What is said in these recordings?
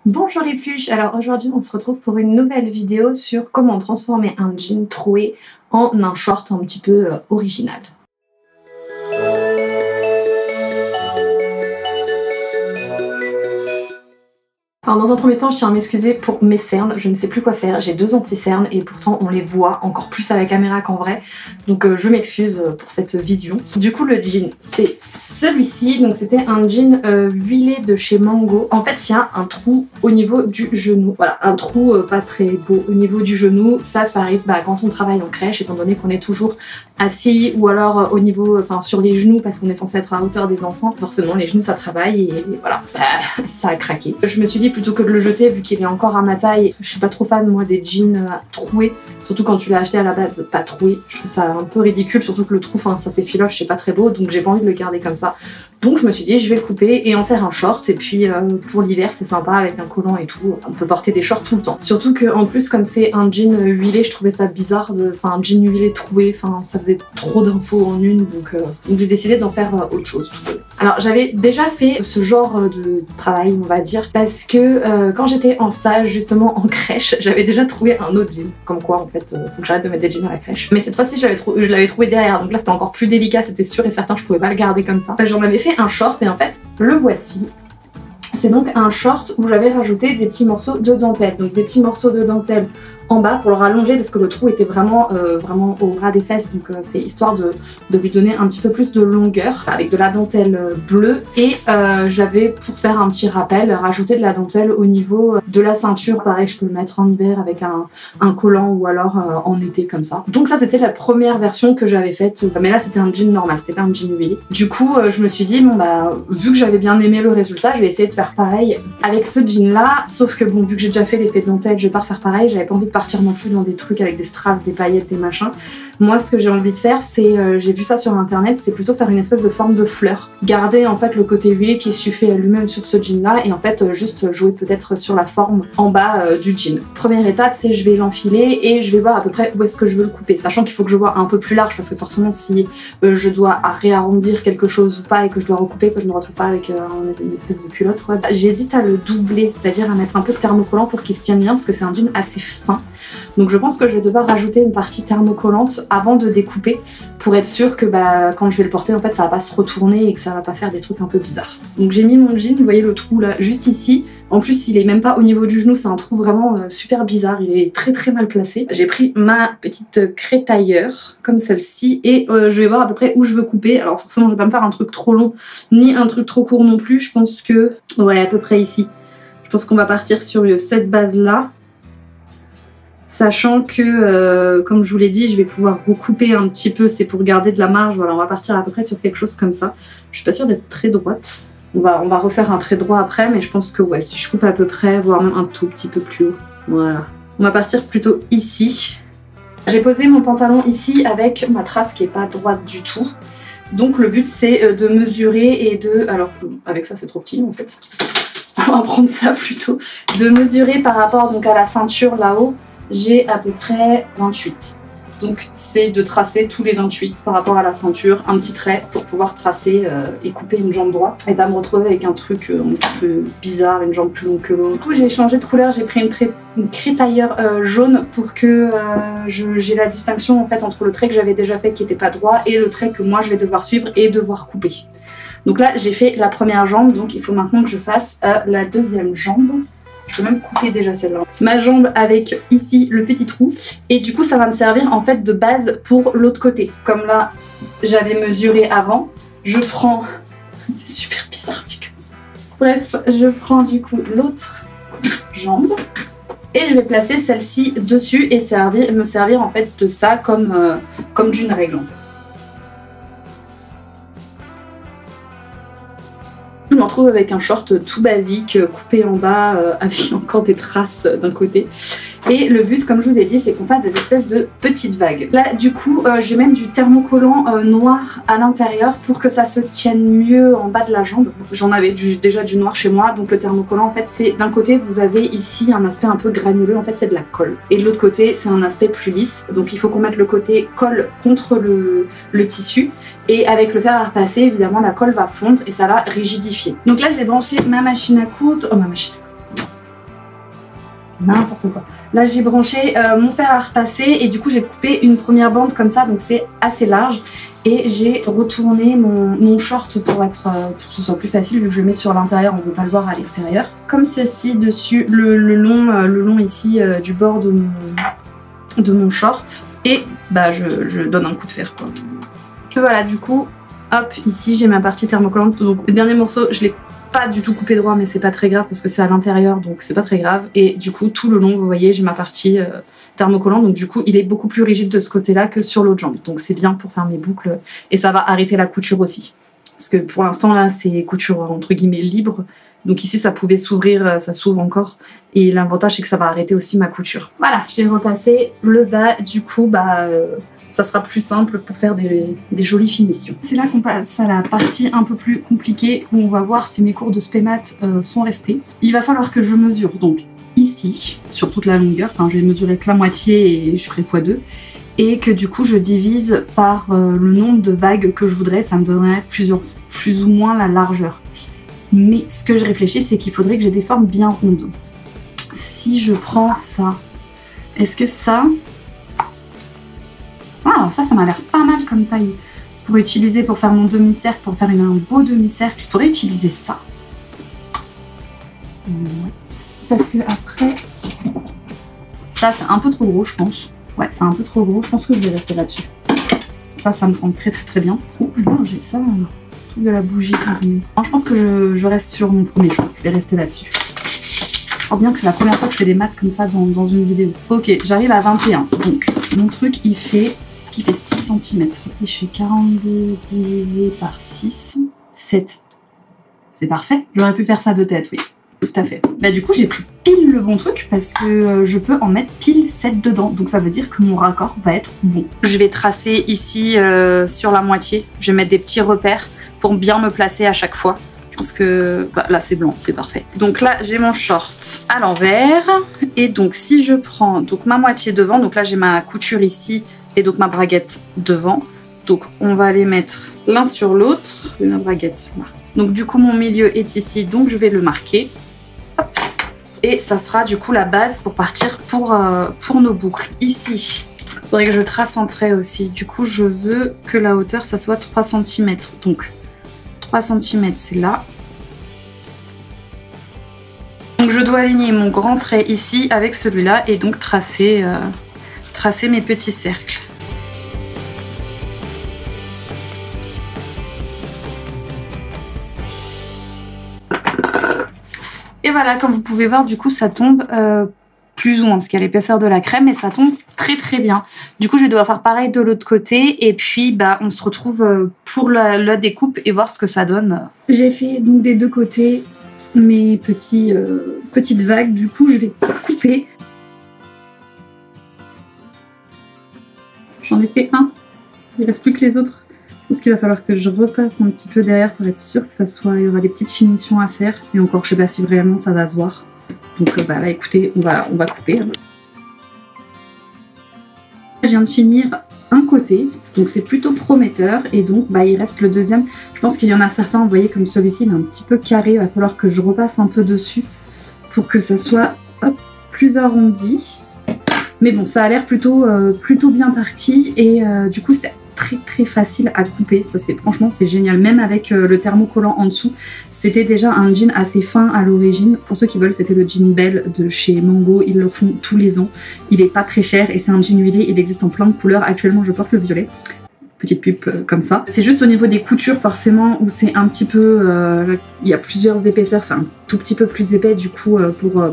Bonjour les pluches, alors aujourd'hui on se retrouve pour une nouvelle vidéo sur comment transformer un jean troué en un short un petit peu original. Alors dans un premier temps, je tiens à m'excuser pour mes cernes, je ne sais plus quoi faire, j'ai 2 anti-cernes et pourtant on les voit encore plus à la caméra qu'en vrai, donc je m'excuse pour cette vision. Du coup le jean c'est celui-ci, donc c'était un jean huilé de chez Mango. En fait il y a un trou au niveau du genou, voilà, un trou pas très beau au niveau du genou. Ça arrive quand on travaille en crèche, étant donné qu'on est toujours assis ou alors au niveau, sur les genoux parce qu'on est censé être à hauteur des enfants, forcément les genoux ça travaille et voilà, ça a craqué. Je me suis dit plutôt que de le jeter, vu qu'il est encore à ma taille, je suis pas trop fan moi des jeans troués, surtout quand tu l'as acheté à la base pas troué, je trouve ça un peu ridicule, surtout que le trou, ça s'effiloche, c'est pas très beau, donc j'ai pas envie de le garder comme ça. Donc je me suis dit je vais le couper et en faire un short, et puis pour l'hiver c'est sympa avec un collant et tout, on peut porter des shorts tout le temps. Surtout que en plus comme c'est un jean huilé, je trouvais ça bizarre, un jean huilé troué, ça faisait trop d'infos en une, donc j'ai décidé d'en faire autre chose. Alors j'avais déjà fait ce genre de travail on va dire, parce que quand j'étais en stage justement en crèche, j'avais déjà trouvé un autre jean, comme quoi en fait faut que j'arrête de mettre des jeans à la crèche. Mais cette fois-ci je l'avais trouvé derrière, donc là c'était encore plus délicat, c'était sûr et certain je pouvais pas le garder comme ça. J'en avais fait un short et en fait le voici. C'est donc un short où j'avais rajouté des petits morceaux de dentelle, donc des petits morceaux de dentelle en bas pour le rallonger parce que le trou était vraiment au ras des fesses, donc c'est histoire de lui donner un petit peu plus de longueur avec de la dentelle bleue. Et j'avais, pour faire un petit rappel, rajouté de la dentelle au niveau de la ceinture. Pareil, je peux le mettre en hiver avec un collant ou alors en été comme ça. Donc ça c'était la première version que j'avais faite, mais là c'était un jean normal, c'était pas un jean huilé. Du coup je me suis dit bon vu que j'avais bien aimé le résultat, je vais essayer de faire pareil avec ce jean là, sauf que bon, vu que j'ai déjà fait l'effet de dentelle, je vais pas refaire pareil, j'avais pas envie de partir non plus dans des trucs avec des strass, des paillettes, des machins. Moi ce que j'ai envie de faire c'est, j'ai vu ça sur internet, c'est plutôt faire une espèce de forme de fleur. Garder en fait le côté huilé qui suffit à lui-même sur ce jean là et en fait juste jouer peut-être sur la forme en bas du jean. Première étape c'est je vais l'enfiler et je vais voir à peu près où est-ce que je veux le couper, sachant qu'il faut que je vois un peu plus large parce que forcément si je dois réarrondir quelque chose ou pas et que je dois recouper, que je me retrouve pas avec une espèce de culotte quoi. J'hésite à le doubler, c'est-à-dire à mettre un peu de thermocollant pour qu'il se tienne bien parce que c'est un jean assez fin. Donc je pense que je vais devoir rajouter une partie thermocollante avant de découper pour être sûr que quand je vais le porter en fait ça va pas se retourner et que ça va pas faire des trucs un peu bizarres. Donc j'ai mis mon jean, vous voyez le trou là juste ici. En plus il est même pas au niveau du genou, c'est un trou vraiment super bizarre, il est très mal placé. J'ai pris ma petite crétailleur comme celle-ci et je vais voir à peu près où je veux couper. Alors forcément je vais pas me faire un truc trop long ni un truc trop court non plus, je pense que ouais à peu près ici. Je pense qu'on va partir sur cette base là. Sachant que, comme je vous l'ai dit, je vais pouvoir recouper un petit peu, c'est pour garder de la marge. Voilà, on va partir à peu près sur quelque chose comme ça. Je suis pas sûre d'être très droite. On va refaire un trait droit après, mais je pense que ouais, si je coupe à peu près, voire même un tout petit peu plus haut. Voilà. On va partir plutôt ici. J'ai posé mon pantalon ici avec ma trace qui est pas droite du tout. Donc le but c'est de mesurer et de... Alors, avec ça c'est trop petit en fait. On va prendre ça plutôt. De mesurer par rapport donc à la ceinture là-haut. J'ai à peu près 28. Donc c'est de tracer tous les 28 par rapport à la ceinture, un petit trait pour pouvoir tracer et couper une jambe droite et pas me retrouver avec un truc un petit peu bizarre, une jambe plus longue que l'autre. Du coup j'ai changé de couleur, j'ai pris une crétailleur jaune pour que j'ai la distinction en fait entre le trait que j'avais déjà fait qui n'était pas droit et le trait que moi je vais devoir suivre et devoir couper. Donc là j'ai fait la première jambe, donc il faut maintenant que je fasse la deuxième jambe. Je peux même couper déjà celle-là. Ma jambe avec ici le petit trou. Et du coup ça va me servir en fait de base pour l'autre côté. Comme là j'avais mesuré avant, je prends... C'est super bizarre vu comme ça. Bref, je prends du coup l'autre jambe. Et je vais placer celle-ci dessus et me servir en fait de ça comme d'une règle en fait. Je me retrouve avec un short tout basique, coupé en bas, avec encore des traces d'un côté. Et le but, comme je vous ai dit, c'est qu'on fasse des espèces de petites vagues. Là, du coup, je vais mettre du thermocollant noir à l'intérieur pour que ça se tienne mieux en bas de la jambe. J'en avais déjà du noir chez moi, donc le thermocollant, en fait, c'est d'un côté, vous avez ici un aspect un peu granuleux, en fait, c'est de la colle. Et de l'autre côté, c'est un aspect plus lisse. Donc il faut qu'on mette le côté colle contre le tissu. Et avec le fer à repasser, évidemment, la colle va fondre et ça va rigidifier. Donc là, j'ai branché ma machine à coudre. Oh, ma machine à coudre. N'importe quoi. Là j'ai branché mon fer à repasser et du coup j'ai coupé une première bande comme ça, donc c'est assez large. Et j'ai retourné mon short pour que ce soit plus facile vu que je le mets sur l'intérieur, on ne peut pas le voir à l'extérieur. Comme ceci dessus, le long ici du bord de mon short. Et bah je donne un coup de fer quoi. Et voilà, du coup, hop, ici j'ai ma partie thermocollante. Donc le dernier morceau, je l'ai pas du tout coupé droit, mais c'est pas très grave parce que c'est à l'intérieur, donc c'est pas très grave. Et du coup, tout le long, vous voyez, j'ai ma partie thermocollant, donc du coup, il est beaucoup plus rigide de ce côté-là que sur l'autre jambe. Donc c'est bien pour faire mes boucles et ça va arrêter la couture aussi. Parce que pour l'instant, là, c'est couture entre guillemets libre. Donc ici, ça pouvait s'ouvrir, ça s'ouvre encore. Et l'avantage, c'est que ça va arrêter aussi ma couture. Voilà, j'ai repassé le bas, du coup, bah... ça sera plus simple pour faire des jolies finitions. C'est là qu'on passe à la partie un peu plus compliquée où on va voir si mes cours de spémat sont restés. Il va falloir que je mesure donc ici, sur toute la longueur, enfin je vais mesurer que la moitié et je ferai x2, et que du coup je divise par le nombre de vagues que je voudrais, ça me donnerait plus ou moins la largeur. Mais ce que je réfléchis, c'est qu'il faudrait que j'ai des formes bien rondes. Si je prends ça, est-ce que ça... Ah, ça m'a l'air pas mal comme taille. Pour utiliser pour faire mon demi-cercle, pour faire un beau demi-cercle, je pourrais utiliser ça. Ouais. Parce que après, ça c'est un peu trop gros, je pense. Ouais, c'est un peu trop gros. Je pense que je vais rester là-dessus. Ça me semble très bien. Oh non, j'ai ça, le truc de la bougie. Non, je pense que je reste sur mon premier choix. Je vais rester là-dessus. Je crois bien que c'est la première fois que je fais des maths comme ça dans une vidéo. Ok, j'arrive à 21. Donc, mon truc, il fait 6 cm. Si je fais 42 divisé par 6, 7. C'est parfait. J'aurais pu faire ça de tête, oui. Tout à fait. Bah du coup, j'ai pris pile le bon truc parce que je peux en mettre pile 7 dedans. Donc ça veut dire que mon raccord va être bon. Je vais tracer ici sur la moitié. Je vais mettre des petits repères pour bien me placer à chaque fois. Je pense que bah, là c'est blanc, c'est parfait. Donc là j'ai mon short à l'envers et donc si je prends donc ma moitié devant, donc là j'ai ma couture ici et donc ma braguette devant. Donc on va les mettre l'un sur l'autre. Ma braguette là. Donc du coup mon milieu est ici, donc je vais le marquer. Hop. Et ça sera du coup la base pour partir pour nos boucles. Ici, il faudrait que je trace un trait aussi. Du coup je veux que la hauteur ça soit 3 cm. Donc 3 cm c'est là. Donc je dois aligner mon grand trait ici avec celui-là et donc tracer mes petits cercles. Et voilà, comme vous pouvez voir, du coup ça tombe plus ou moins parce qu'il y a l'épaisseur de la crème et ça tombe très bien. Du coup je vais devoir faire pareil de l'autre côté et puis bah on se retrouve pour la découpe et voir ce que ça donne. J'ai fait donc des deux côtés mes petites vagues, du coup je vais couper. J'en ai fait un, il reste plus que les autres. Je pense qu'il va falloir que je repasse un petit peu derrière pour être sûr que ça soit, il y aura des petites finitions à faire. Et encore, je sais pas si vraiment ça va se voir. Donc bah là, écoutez, on va couper. Je viens de finir un côté, donc c'est plutôt prometteur. Et donc bah il reste le deuxième. Je pense qu'il y en a certains, vous voyez, comme celui-ci, il est un petit peu carré. Il va falloir que je repasse un peu dessus pour que ça soit hop, plus arrondi. Mais bon, ça a l'air plutôt bien parti. Et du coup, c'est très facile à couper. Ça franchement c'est génial, même avec le thermocollant en dessous. C'était déjà un jean assez fin à l'origine. Pour ceux qui veulent, c'était le jean Belle de chez Mango, ils le font tous les ans. Il est pas très cher et c'est un jean huilé, il existe en plein de couleurs. Actuellement je porte le violet, petite pub comme ça. C'est juste au niveau des coutures forcément où c'est un petit peu, il y a plusieurs épaisseurs, c'est un tout petit peu plus épais du coup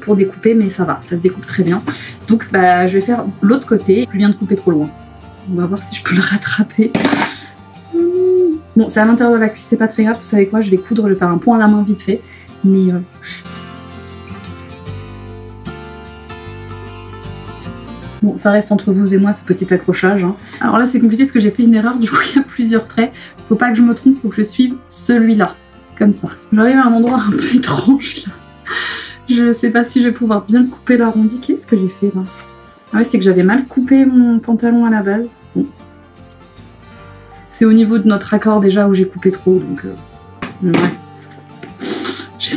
pour découper, mais ça va, ça se découpe très bien. Donc bah je vais faire l'autre côté. Je viens de couper trop loin. On va voir si je peux le rattraper. Bon, c'est à l'intérieur de la cuisse, c'est pas très grave. Vous savez quoi, je vais coudre, je vais faire un point à la main vite fait. Mais... Bon, ça reste entre vous et moi, ce petit accrochage. Hein. Alors là, c'est compliqué parce que j'ai fait une erreur. Du coup, il y a plusieurs traits. Faut pas que je me trompe, faut que je suive celui-là. Comme ça. J'arrive à un endroit un peu étrange, là. Je sais pas si je vais pouvoir bien couper l'arrondi. Qu'est-ce que j'ai fait, là? Ah ouais, c'est que j'avais mal coupé mon pantalon à la base. Bon. C'est au niveau de notre accord déjà où j'ai coupé trop, donc ouais.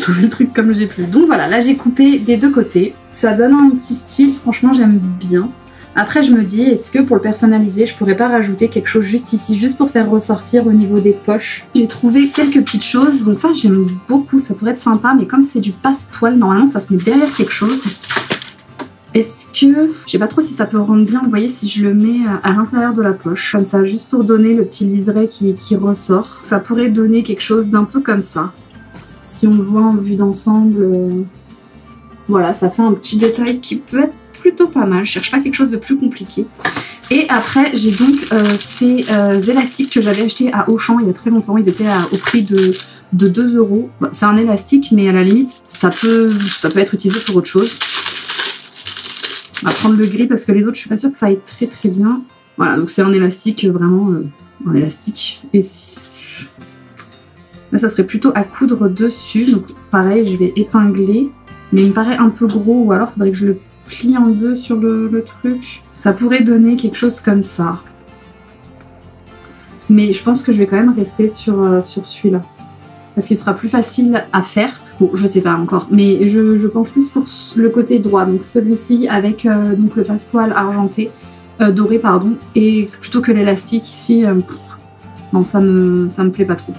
sauvé le truc comme j'ai pu. Donc voilà, là j'ai coupé des deux côtés. Ça donne un petit style, franchement j'aime bien. Après je me dis, est-ce que pour le personnaliser, je pourrais pas rajouter quelque chose juste ici, juste pour faire ressortir au niveau des poches. J'ai trouvé quelques petites choses, donc ça j'aime beaucoup, ça pourrait être sympa, mais comme c'est du passepoil, normalement ça se met derrière quelque chose. Est-ce que... je sais pas trop si ça peut rendre bien, vous voyez, si je le mets à l'intérieur de la poche, comme ça, juste pour donner le petit liseré qui ressort. Ça pourrait donner quelque chose d'un peu comme ça. Si on le voit en vue d'ensemble, voilà, ça fait un petit détail qui peut être plutôt pas mal. Je cherche pas quelque chose de plus compliqué. Et après, j'ai donc ces élastiques que j'avais achetés à Auchan il y a très longtemps. Ils étaient au prix de 2 €. Bon, c'est un élastique, mais à la limite, ça peut être utilisé pour autre chose. On va prendre le gris parce que les autres, je suis pas sûre que ça aille très très bien. Voilà, donc c'est un élastique, vraiment un élastique. Et là, ça serait plutôt à coudre dessus. Donc pareil, je vais épingler. Mais il me paraît un peu gros, ou alors il faudrait que je le plie en deux sur le truc. Ça pourrait donner quelque chose comme ça. Mais je pense que je vais quand même rester sur celui-là. Parce qu'il sera plus facile à faire. Bon, je sais pas encore, mais je penche plus pour le côté droit, donc celui-ci avec donc le passepoil argenté, doré pardon, et plutôt que l'élastique ici, non ça me plaît pas trop.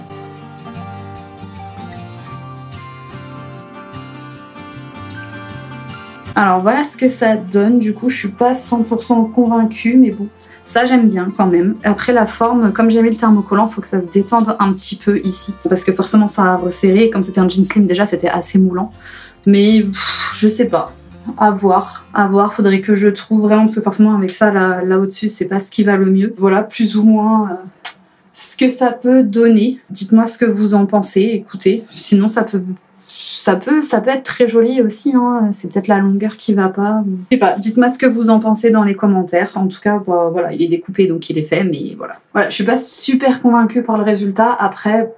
Alors voilà ce que ça donne, du coup je suis pas 100% convaincue, mais bon. Ça j'aime bien quand même. Après la forme, comme j'ai mis le thermocollant, il faut que ça se détende un petit peu ici. Parce que forcément ça a resserré, comme c'était un jean slim déjà c'était assez moulant. Mais je sais pas, à voir, faudrait que je trouve vraiment, parce que forcément avec ça là au-dessus c'est pas ce qui va le mieux. Voilà plus ou moins ce que ça peut donner. Dites-moi ce que vous en pensez, écoutez, sinon ça peut être très joli aussi, hein. C'est peut-être la longueur qui va pas. Je sais pas, dites-moi ce que vous en pensez dans les commentaires. En tout cas, bah, voilà, il est découpé donc il est fait, mais voilà. Voilà, je suis pas super convaincue par le résultat. Après,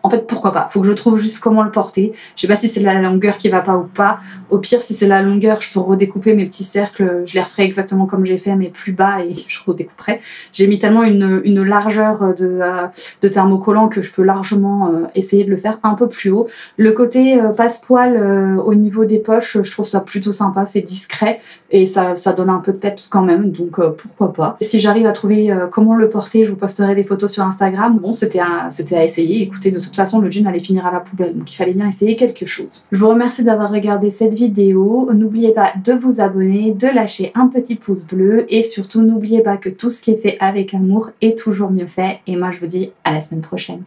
en fait, pourquoi pas? Faut que je trouve juste comment le porter. Je sais pas si c'est la longueur qui va pas ou pas. Au pire, si c'est la longueur, je peux redécouper mes petits cercles. Je les referai exactement comme j'ai fait, mais plus bas et je redécouperai. J'ai mis tellement une largeur de thermocollant que je peux largement essayer de le faire un peu plus haut. Le côté passepoil au niveau des poches, je trouve ça plutôt sympa. C'est discret et ça donne un peu de peps quand même. Donc pourquoi pas. Si j'arrive à trouver comment le porter, je vous posterai des photos sur Instagram. Bon, c'était à essayer. Écoutez, de toute façon, le jean allait finir à la poubelle, donc il fallait bien essayer quelque chose. Je vous remercie d'avoir regardé cette vidéo. N'oubliez pas de vous abonner, de lâcher un petit pouce bleu et surtout n'oubliez pas que tout ce qui est fait avec amour est toujours mieux fait. Et moi, je vous dis à la semaine prochaine.